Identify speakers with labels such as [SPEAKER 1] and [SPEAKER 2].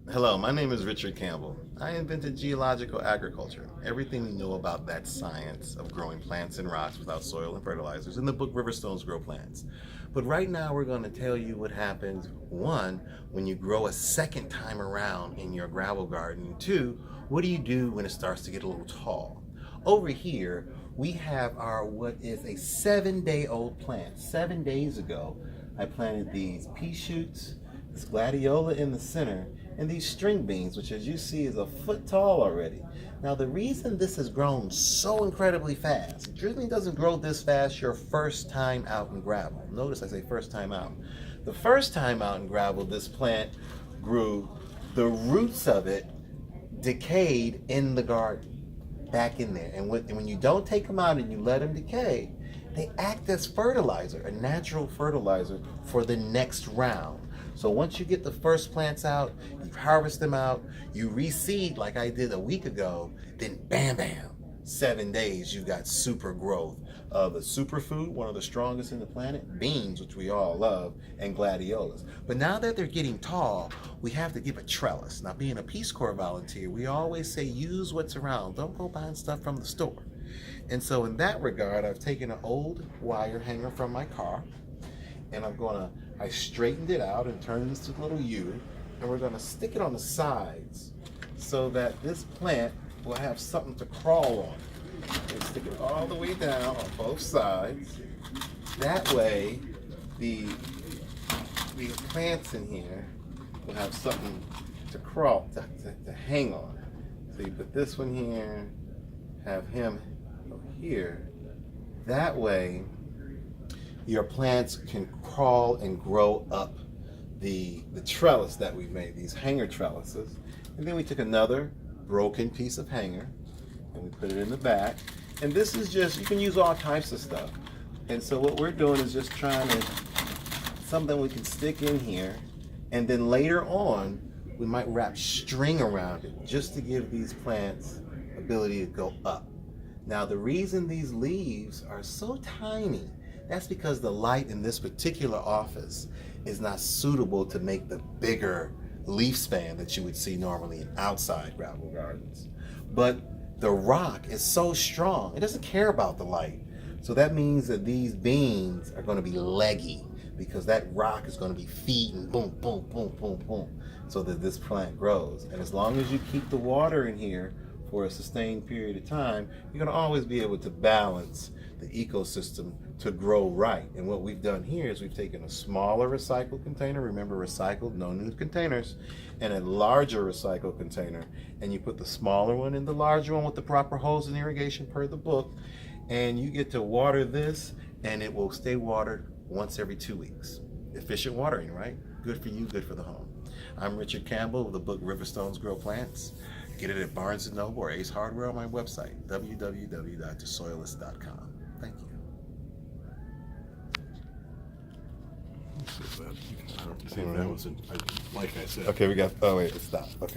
[SPEAKER 1] Hello, my name is Richard Campbell. I invented geological agriculture, everything we know about that science of growing plants and rocks without soil and fertilizers in the book Riverstones Grow Plants. But right now we're going to tell you what happens, one, when you grow a second time around in your gravel garden, two, what do you do when it starts to get a little tall? Over here, we have our what is a 7-day-old plant. 7 days ago, I planted these pea shoots, this gladiola in the center, and these string beans, which as you see is a foot tall already. Now the reason this has grown so incredibly fast, it usually doesn't grow this fast your first time out in gravel. Notice I say first time out. The first time out in gravel, this plant grew, the roots of it decayed in the garden, back in there. And when you don't take them out and you let them decay, they act as fertilizer, a natural fertilizer for the next round. So once you get the first plants out, you harvest them out, you reseed like I did a week ago, then bam, bam, 7 days, you got super growth of a superfood, one of the strongest in the planet, beans, which we all love, and gladiolas. But now that they're getting tall, we have to give a trellis. Now, being a Peace Corps volunteer, we always say use what's around. Don't go buying stuff from the store. And so in that regard, I've taken an old wire hanger from my car, and I straightened it out and turned this to a little U, and we're gonna stick it on the sides so that this plant will have something to crawl on. And stick it all the way down on both sides. That way, the plants in here will have something to crawl, to hang on. So you put this one here, have him over here. That way, your plants can crawl and grow up the trellis that we made, these hanger trellises. And then we took another broken piece of hanger and we put it in the back. And this is just, you can use all types of stuff. And so what we're doing is just trying to, something we can stick in here, and then later on, we might wrap string around it just to give these plants ability to go up. Now the reason these leaves are so tiny, that's because the light in this particular office is not suitable to make the bigger leaf span that you would see normally in outside gravel gardens. But the rock is so strong, it doesn't care about the light. So that means that these beans are going to be leggy because that rock is going to be feeding boom, boom, boom, boom, boom, so that this plant grows. And as long as you keep the water in here for a sustained period of time, you're going to always be able to balance the ecosystem to grow right. And what we've done here is we've taken a smaller recycled container, remember recycled, no new containers, and a larger recycled container, and you put the smaller one in the larger one with the proper hose and irrigation per the book, and you get to water this, and it will stay watered once every 2 weeks. Efficient watering, right? Good for you, good for the home. I'm Richard Campbell of the book Riverstones Grow Plants. Get it at Barnes & Noble or Ace Hardware on my website, www.thesoilist.com. Thank you.
[SPEAKER 2] I don't think that was, like I said.
[SPEAKER 1] Okay, we got, oh wait, stop. Okay.